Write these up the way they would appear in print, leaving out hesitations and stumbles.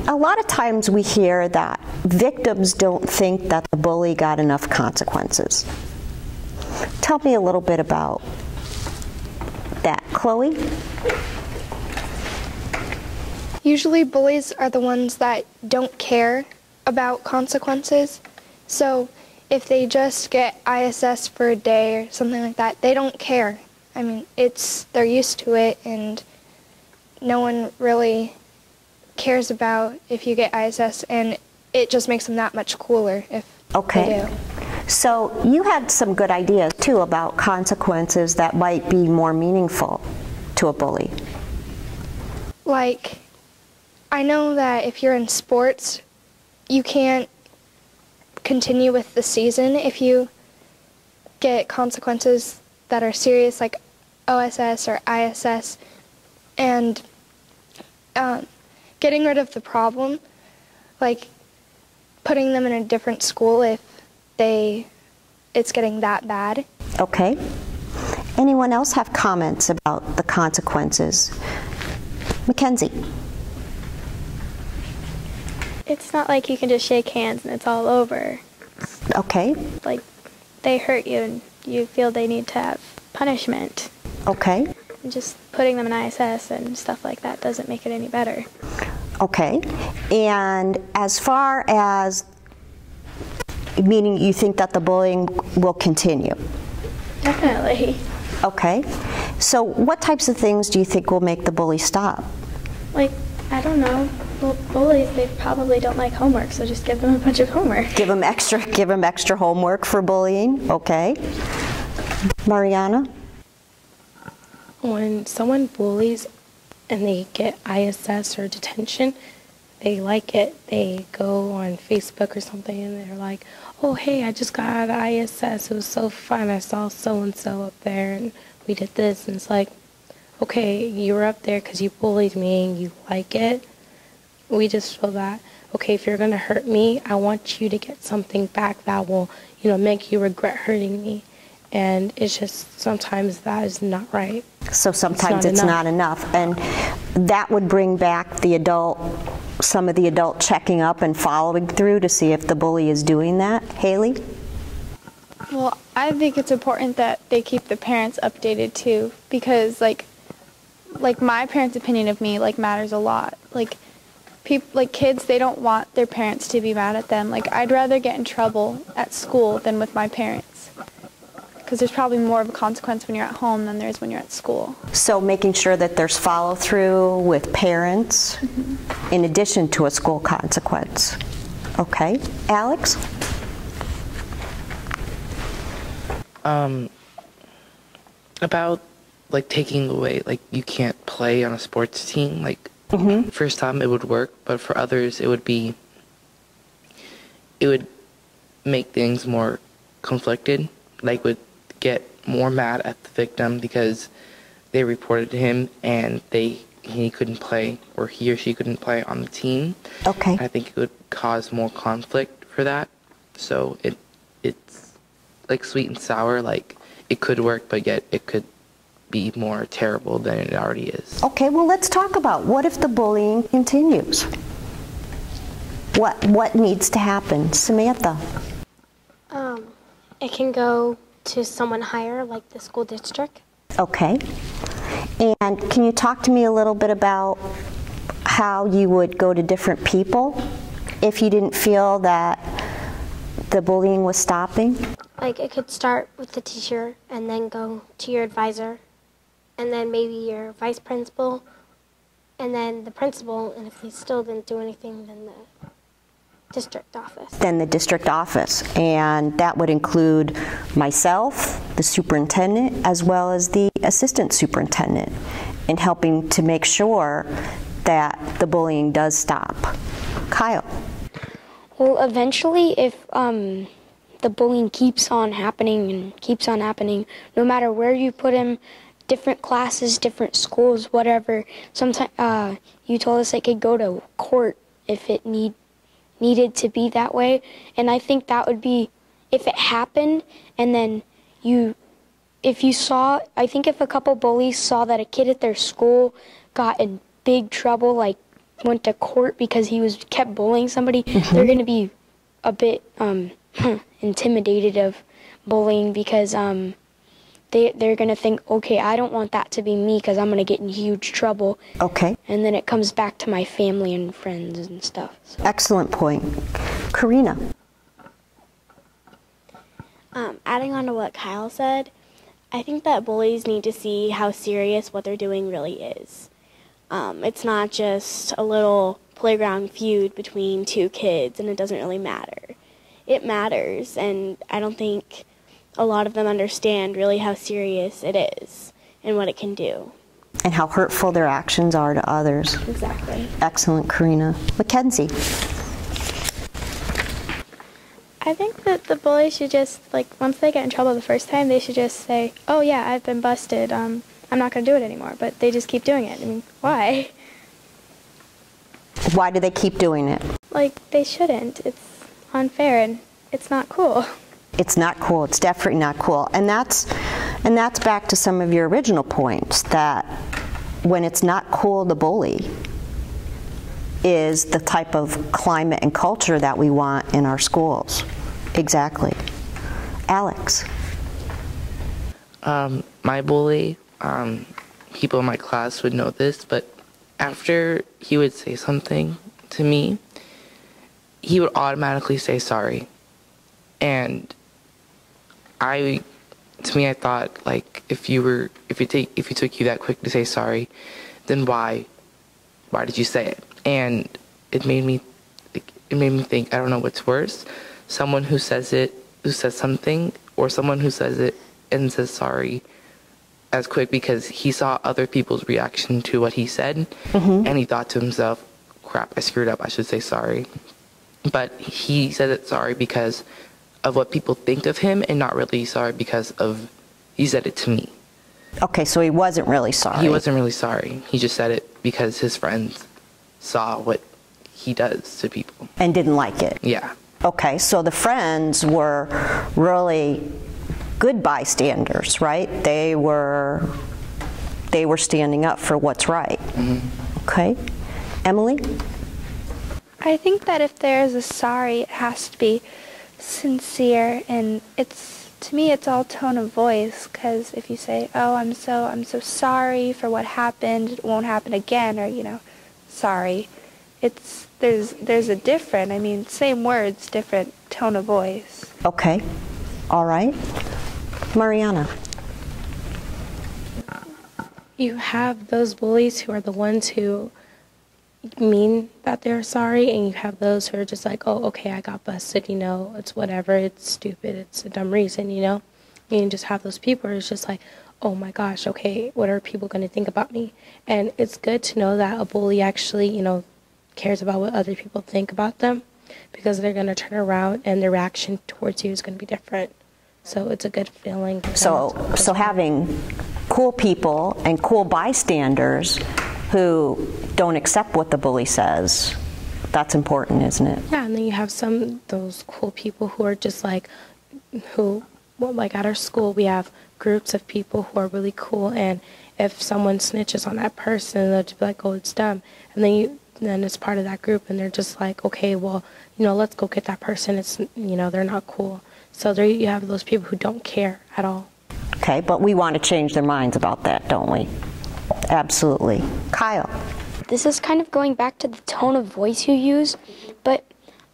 A lot of times we hear that victims don't think that the bully got enough consequences. Tell me a little bit about that. Chloe? Usually bullies are the ones that don't care about consequences. So if they just get ISS for a day or something like that, they don't care. I mean, they're used to it, and no one really cares about if you get ISS, and it just makes them that much cooler if they do. So you had some good ideas too about consequences that might be more meaningful to a bully. Like, I know that if you're in sports, you can't continue with the season if you get consequences that are serious, like OSS or ISS, and getting rid of the problem, like putting them in a different school if it's getting that bad. Okay. Anyone else have comments about the consequences? Mackenzie. It's not like you can just shake hands and it's all over. Okay. Like, they hurt you and you feel they need to have punishment. Okay. And just putting them in ISS and stuff like that doesn't make it any better. Okay. And as far as, meaning you think that the bullying will continue? Definitely. Okay. So what types of things do you think will make the bully stop? Like, I don't know. Well, bullies, they probably don't like homework, so just give them a bunch of homework. Give them extra homework for bullying. Okay. Mariana? When someone bullies and they get ISS or detention, they like it. They go on Facebook or something and they're like, oh, hey, I just got out of ISS. It was so fun. I saw so-and-so up there and we did this. And it's like, okay, you were up there because you bullied me and you like it. We just feel that, okay, if you're going to hurt me, I want you to get something back that will, make you regret hurting me. And it's just sometimes that is not right. So sometimes it's not enough. And that would bring back some of the adult checking up and following through to see if the bully is doing that. Haley? Well, I think it's important that they keep the parents updated too, because like my parents' opinion of me matters a lot. Kids, they don't want their parents to be mad at them. I'd rather get in trouble at school than with my parents, because there's probably more of a consequence when you're at home than there is when you're at school. So making sure that there's follow through with parents in addition to a school consequence. Okay. Alex? About taking away, you can't play on a sports team. First time it would work, but for others it would make things more conflicted. Would get more mad at the victim because they reported to him and he couldn't play, or he or she couldn't play on the team. Okay. I think it would cause more conflict for that. So it's like sweet and sour. It could work, but yet it could be more terrible than it already is. Okay, well, let's talk about what if the bullying continues? What needs to happen? Samantha? It can go to someone higher, like the school district. Okay. And can you talk to me a little bit about how you would go to different people if you didn't feel that the bullying was stopping? It could start with the teacher and then go to your advisor, and then maybe your vice principal, and then the principal, and if he still didn't do anything, then the district office. Then the district office, and that would include myself, the superintendent, as well as the assistant superintendent, in helping to make sure that the bullying does stop. Kyle? Well, eventually, if the bullying keeps on happening and keeps on happening, no matter where you put him, different classes, different schools, whatever. Sometimes you told us it could go to court if it needed to be that way. And I think that would be if it happened, and then if you saw, I think if a couple bullies saw that a kid at their school got in big trouble, went to court because he kept bullying somebody, they're going to be a bit intimidated of bullying because they're going to think, okay, I don't want that to be me because I'm going to get in huge trouble. Okay. And then it comes back to my family and friends and stuff. So. Excellent point. Karina. Adding on to what Kyle said, I think that bullies need to see how serious what they're doing really is. It's not just a little playground feud between two kids and it doesn't really matter. It matters, and I don't think a lot of them understand really how serious it is and what it can do. And how hurtful their actions are to others. Exactly. Excellent, Karina. Mackenzie. I think that the bullies should just, like, once they get in trouble the first time, they should just say, oh yeah, I've been busted, I'm not going to do it anymore. But they just keep doing it. I mean, why? Why do they keep doing it? Like, they shouldn't. It's unfair and it's not cool. It's not cool. It's definitely not cool. And that's back to some of your original points, that when it's not cool to bully is the type of climate and culture that we want in our schools. Exactly. Alex. My bully, people in my class would know this, but after he would say something to me, he would automatically say sorry. And I thought, like, if it took you that quick to say sorry, then why did you say it? And it made me think, I don't know what's worse, someone who says something, or someone who says it and says sorry as quick because he saw other people's reaction to what he said, and he thought to himself, crap, I screwed up, I should say sorry. But he said it sorry because of what people think of him, and not really sorry because of he said it to me. Okay, so he wasn't really sorry. He wasn't really sorry. He just said it because his friends saw what he does to people. And didn't like it. Yeah. Okay, so the friends were really good bystanders, right? They were standing up for what's right. Okay. Emily? I think that if there is a sorry, it has to be sincere, and to me it's all tone of voice, because if you say, oh, I'm so sorry for what happened, it won't happen again, or sorry, there's a different, I mean, same words, different tone of voice. Okay. All right. Mariana. You have those bullies who are the ones who mean that they're sorry, and you have those who are just like, oh, okay, I got busted, it's whatever, it's stupid, it's a dumb reason, You just have those people who are just like, oh my gosh, okay, what are people going to think about me? And it's good to know that a bully actually, cares about what other people think about them, because they're going to turn around and their reaction towards you is going to be different. So it's a good feeling. So having cool people and cool bystanders who don't accept what the bully says, that's important, isn't it? Yeah, and then you have those cool people who are just like, like at our school, we have groups of people who are really cool, and if someone snitches on that person, they'll just be like, oh, it's dumb. And then it's part of that group, and they're just like, okay, well, let's go get that person. It's, they're not cool. So there you have those people who don't care at all. Okay, but we want to change their minds about that, don't we? Absolutely. Kyle. This is kind of going back to the tone of voice you use, but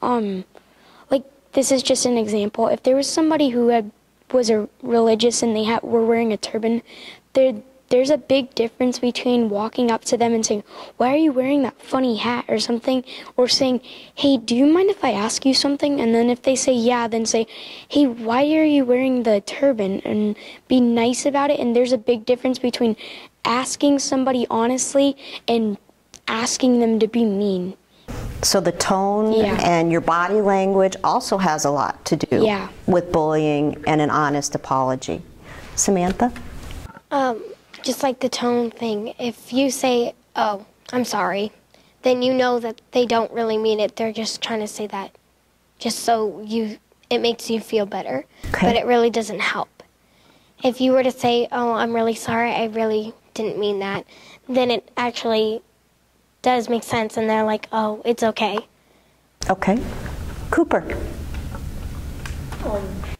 like this is just an example. If there was somebody who was a religious and they were wearing a turban, there's a big difference between walking up to them and saying, why are you wearing that funny hat or something, or saying, hey, do you mind if I ask you something? And then if they say yeah, then say, hey, why are you wearing the turban? And be nice about it. And there's a big difference between asking somebody honestly and asking them to be mean. So the tone and your body language also has a lot to do with bullying and an honest apology. Samantha? Just like the tone thing, if you say, oh, I'm sorry, then you know that they don't really mean it. They're just trying to say that just so it makes you feel better. Okay. But it really doesn't help. If you were to say, oh, I'm really sorry, I really didn't mean that, then it actually does make sense, and they're like, oh, it's okay. Okay. Cooper.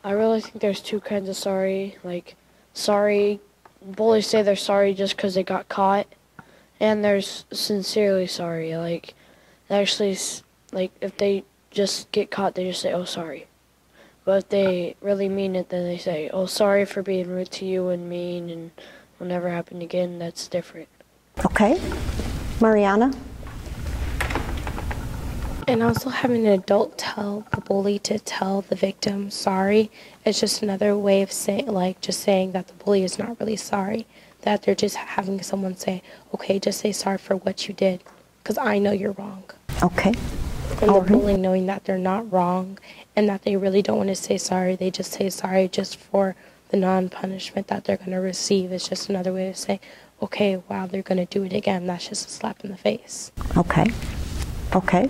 I really think there's two kinds of sorry. Like, sorry, bullies say they're sorry just because they got caught, and there's sincerely sorry. Like, actually, like, if they just get caught, they just say, oh, sorry. But if they really mean it, then they say, oh, sorry for being rude to you and mean, and will never happen again. That's different. Okay. Mariana? And also having an adult tell the bully to tell the victim sorry is just another way of saying, like, just saying that the bully is not really sorry. That they're just having someone say, okay, just say sorry for what you did, because I know you're wrong. Okay. And the bully knowing that they're not wrong and that they really don't want to say sorry, they just say sorry just for the non-punishment that they're going to receive. Is just another way to say, okay, wow, they're going to do it again. That's just a slap in the face. Okay. Okay.